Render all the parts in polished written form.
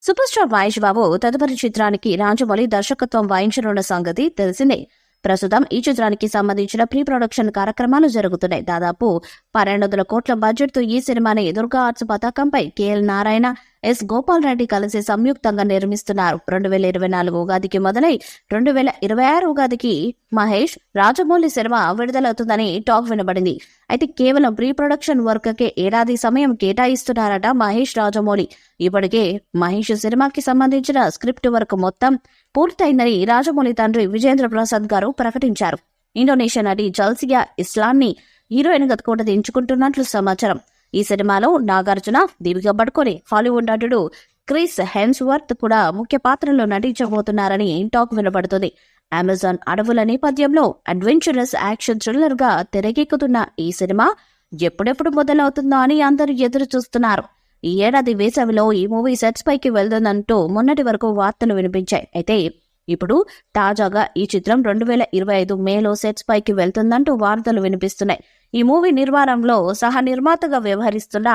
Super star Mahesh Babu తదుపరి చిత్రానికి రాజమౌళి దర్శకత్వం వహించనున్న సంగతి తెలిసిందే. ప్రస్తుతం ఈ చిత్రానికి సంబంధించిన ప్రీ ప్రొడక్షన్ కార్యక్రమాలు జరుగుతున్నాయి. దాదాపు 1200 కోట్ల బడ్జెట్ తో ఈ సినిమాని దుర్గా ఆర్ట్స్ పతాకంపై కేఎల్ నారాయణ, ఎస్ గోపాల్ రెడ్డి కలిసి సంయుక్తంగా నిర్మిస్తున్నారు. 2024 ఉగాదికి మొదలై 2026 ఉగాదికి మహేష్ రాజమౌళి సినిమా విడుదలవుతుందని టాక్ వినబడింది. అయితే కేవలం ప్రీ ప్రొడక్షన్ వర్క్ కే ఏడాది సమయం కేటాయిస్తున్నారట మహేష్ రాజమౌళి. ఇప్పటికే మహేష్ సినిమాకి సంబంధించిన స్క్రిప్ట్ వర్క్ మొత్తం పూర్తయిందని రాజమౌళి తండ్రి విజేంద్ర ప్రసాద్ గారు ప్రకటించారు. ఇండోనేషియా నటి జల్సియా ఇస్లాన్ని హీరోయిన్ గా కూడా ఎంచుకుంటున్నట్లు సమాచారం. ఈ సినిమాలో నాగార్జున, దీపికా పడుకోని, హాలీవుడ్ నటుడు క్రిస్ హెమ్స్వర్త్ కూడా ముఖ్య పాత్రలో నటించబోతున్నారని టాక్ వినబడుతుంది. అమెజాన్ అడవుల నేపథ్యంలో అడ్వెంచరస్ యాక్షన్ థ్రిల్లర్ గా తెరకెక్కుతున్న ఈ సినిమా ఎప్పుడెప్పుడు మొదలవుతుందో అని అందరూ ఎదురు చూస్తున్నారు. ఈ ఏడాది వేసవిలో ఈ మూవీ సెట్స్ పైకి వెళ్తుందంటూ మొన్నటి వరకు వార్తలు వినిపించాయి. అయితే ఇప్పుడు తాజాగా ఈ చిత్రం 2025 మేలో సెట్స్ పైకి వెళ్తుందంటూ వార్తలు వినిపిస్తున్నాయి. ఈ మూవీ నిర్మాణంలో సహ నిర్మాతగా వ్యవహరిస్తున్న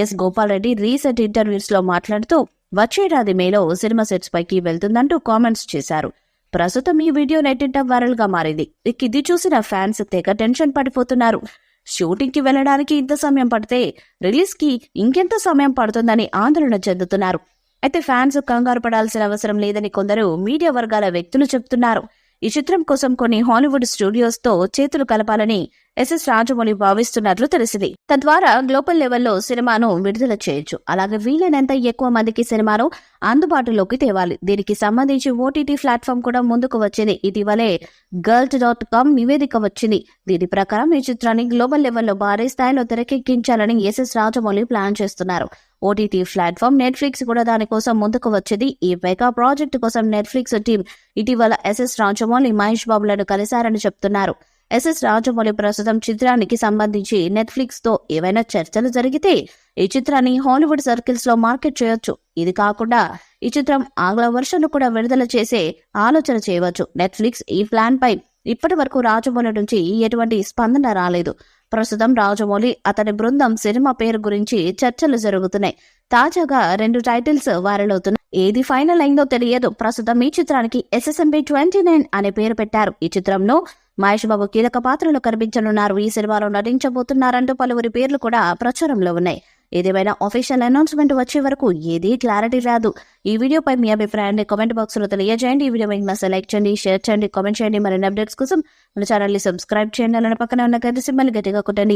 S Gopal Reddy recent interviews లో మాట్లాడుతూ వచ్చేడాది మేలో సినిమా సెట్స్ పైకి వెళ్తుందంటూ కామెంట్స్ చేశారు. ప్రస్తుతం ఈ వీడియో నెట్టింట వైరల్ గా మారింది. ఇది చూసిన ఫ్యాన్స్ తెగ టెన్షన్ పడిపోతున్నారు. షూటింగ్ కి వెళ్లడానికి ఇంత సమయం పడితే రిలీజ్ కి ఇంకెంత సమయం పడుతుందని ఆందోళన చెందుతున్నారు. అయితే ఫ్యాన్స్ కంగారు పడాల్సిన అవసరం లేదని కొందరు మీడియా వర్గాల వ్యక్తులు చెబుతున్నారు. ఈ చిత్రం కోసం కొన్ని హాలీవుడ్ స్టూడియోస్ తో చేతులు కలపాలని ఎస్ఎస్ రాజమౌళి భావిస్తున్నట్లు తెలిసింది. తద్వారా గ్లోబల్ లెవెల్లో సినిమాను విడుదల చేయొచ్చు. అలాగే వీలైనంత ఎక్కువ మందికి సినిమాను అందుబాటులోకి తేవాలి. దీనికి సంబంధించి ఓటీటీ ప్లాట్ఫామ్ కూడా ముందుకు వచ్చింది. ఇటీవలే girls.com నివేదిక వచ్చింది. దీని ప్రకారం ఈ చిత్రాన్ని గ్లోబల్ లెవెల్లో భారీ స్థాయిలో తెరకెక్కించాలని ఎస్ఎస్ రాజమౌళి ప్లాన్ చేస్తున్నారు. ఓటీటీ ప్లాట్ఫామ్ నెట్ఫ్లిక్స్ కూడా దానికోసం ముందుకు వచ్చింది. ఈ మెగా ప్రాజెక్టు కోసం నెట్ఫ్లిక్స్ టీం ఇటీవల ఎస్ఎస్ రాజమౌళి, మహేష్ బాబులను కలిశారని చెప్తున్నారు. ఎస్ఎస్ రాజమౌళి ప్రస్తుతం చిత్రానికి సంబంధించి నెట్ఫ్లిక్స్ తో ఏవైనా చర్చలు జరిగితే ఈ చిత్రాన్ని హాలీవుడ్ సర్కిల్స్ లో మార్కెట్ చేయొచ్చు. ఇది కాకుండా ఈ చిత్రం ఆంగ్ల వర్షన్ కూడా విడుదల చేసే ఆలోచన చేయవచ్చు. నెట్ఫ్లిక్స్ ఈ ప్లాన్ పై ఇప్పటి వరకు రాజమౌళి నుంచి ఎటువంటి స్పందన రాలేదు. ప్రస్తుతం రాజమౌళి, అతని బృందం సినిమా పేరు గురించి చర్చలు జరుగుతున్నాయి. తాజాగా 2 టైటిల్స్ వైరల్ అవుతున్నాయి. ఏది ఫైనల్ అయిందో తెలియదు. ప్రస్తుతం ఈ చిత్రానికి SSMB29 అనే పేరు పెట్టారు. ఈ చిత్రంలో మహేష్ బాబు కీలక పాత్రలో కనిపించనున్నారు. ఈ సినిమాలో నటించబోతున్నారంటూ పలువురి పేర్లు కూడా ప్రచారంలో ఉన్నాయి. ఏదేమైనా ఆఫీషియల్ అనౌన్స్మెంట్ వచ్చే వరకు ఏదీ క్లారిటీ రాదు. ఈ వీడియోపై మీ అభిప్రాయాన్ని కామెంట్ బాక్స్ లో తెలియజేయండి. ఈ వీడియో మీకు లైక్ చేయండి, షేర్ చేయండి, కామెంట్ చేయండి. మరిన్ని అప్డేట్స్ కోసం మన ఛానల్ ని సబ్స్క్రైబ్ చేయండి. అలానే పక్కన ఉన్న గంట సింబల్ గట్టిగా కొట్టండి.